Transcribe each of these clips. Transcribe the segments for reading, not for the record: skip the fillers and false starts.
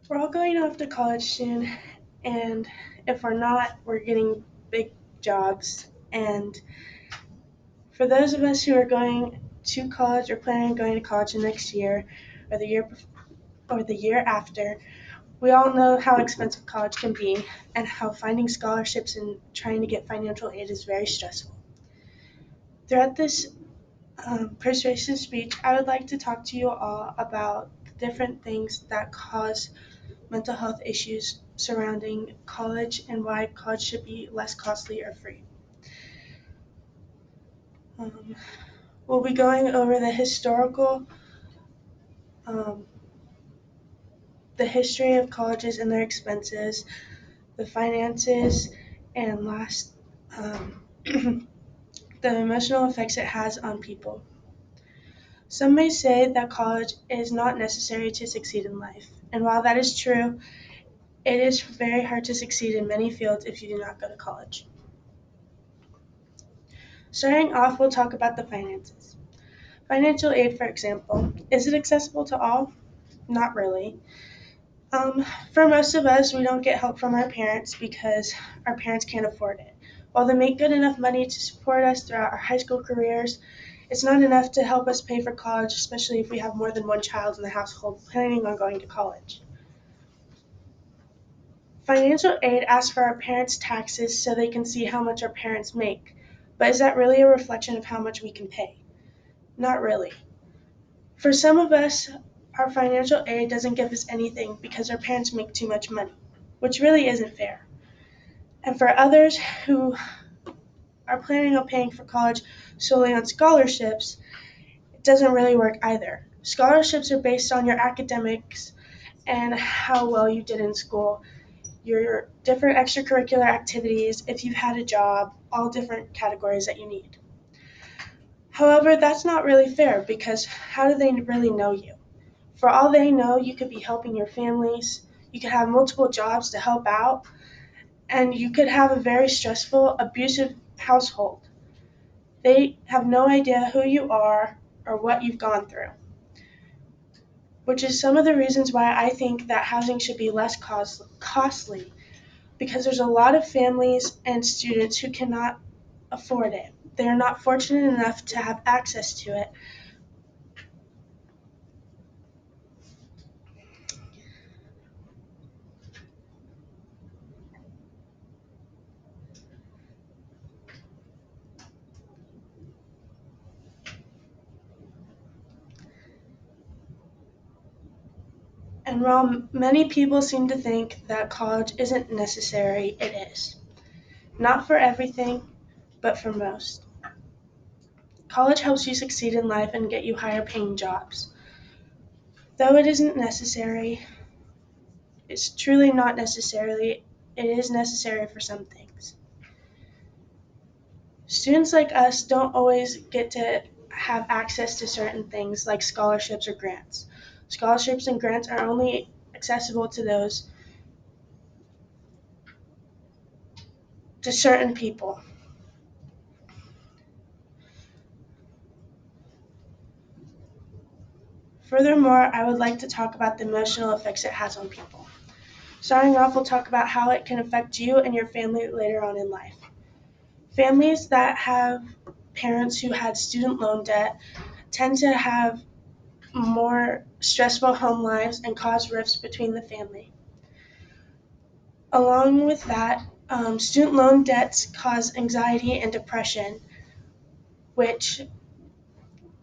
We're all going off to college soon, and if we're not, we're getting big jobs. And for those of us who are going to college or planning on going to college the next year or the year after, we all know how expensive college can be and how finding scholarships and trying to get financial aid is very stressful. Throughout this persuasive speech, I would like to talk to you all about the different things that cause mental health issues surrounding college and why college should be less costly or free. Um, we'll be going over um, the history of colleges and their expenses, the finances, and last, um, the emotional effects it has on people. Some may say that college is not necessary to succeed in life, and while that is true, it is very hard to succeed in many fields if you do not go to college. Starting off, we'll talk about the finances. Financial aid, for example, is it accessible to all? Not really. Um, for most of us, we don't get help from our parents because our parents can't afford it. While they make good enough money to support us throughout our high school careers, it's not enough to help us pay for college, especially if we have more than one child in the household planning on going to college. Financial aid asks for our parents' taxes so they can see how much our parents make. But is that really a reflection of how much we can pay? Not really. For some of us, our financial aid doesn't give us anything because our parents make too much money, which really isn't fair. And for others who are planning on paying for college solely on scholarships, it doesn't really work either. Scholarships are based on your academics and how well you did in school, your different extracurricular activities, if you've had a job, all different categories that you need. However, that's not really fair because how do they really know you? For all they know, you could be helping your families, you could have multiple jobs to help out, and you could have a very stressful, abusive household. They have no idea who you are or what you've gone through, which is some of the reasons why I think that housing should be less costly because there's a lot of families and students who cannot afford it. They are not fortunate enough to have access to it. And while many people seem to think that college isn't necessary, it is. Not for everything, but for most. College helps you succeed in life and get you higher paying jobs. Though it isn't necessary, it's truly not necessarily, it is necessary for some things. Students like us don't always get to have access to certain things like scholarships or grants. Scholarships and grants are only accessible to certain people. Furthermore, I would like to talk about the emotional effects it has on people. Starting off, we'll talk about how it can affect you and your family later on in life. Families that have parents who had student loan debt tend to have more stressful home lives and cause rifts between the family. Along with that, student loan debts cause anxiety and depression, which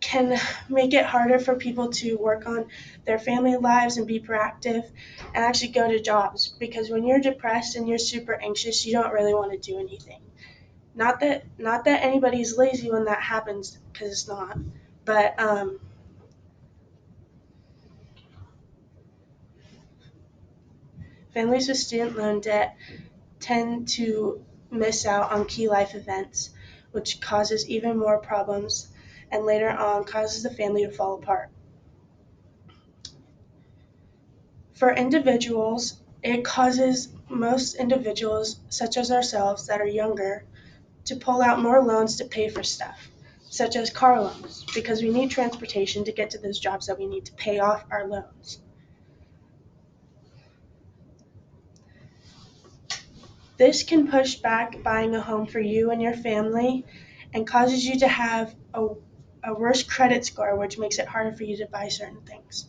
can make it harder for people to work on their family lives and be proactive and actually go to jobs because when you're depressed and you're super anxious, you don't really want to do anything. Not that anybody's lazy when that happens, because it's not. But families with student loan debt tend to miss out on key life events, which causes even more problems and later on causes the family to fall apart. For individuals, it causes most individuals, such as ourselves that are younger, to pull out more loans to pay for stuff, such as car loans, because we need transportation to get to those jobs that we need to pay off our loans. This can push back buying a home for you and your family and causes you to have a worse credit score, which makes it harder for you to buy certain things.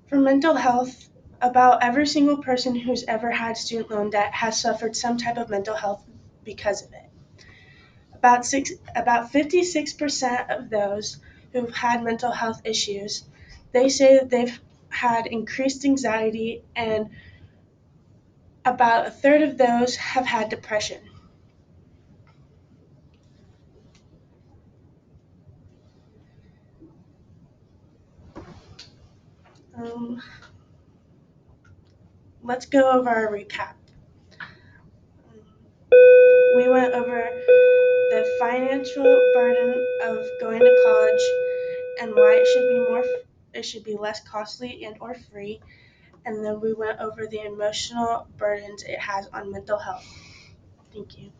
For mental health, about every single person who's ever had student loan debt has suffered some type of mental health because of it. About 56% of those who've had mental health issues, they say that they've had increased anxiety, and about a third of those have had depression. Um, let's go over our recap. We went over the financial burden of going to college and why it should be less costly and or free, and then we went over the emotional burdens it has on mental health. Thank you.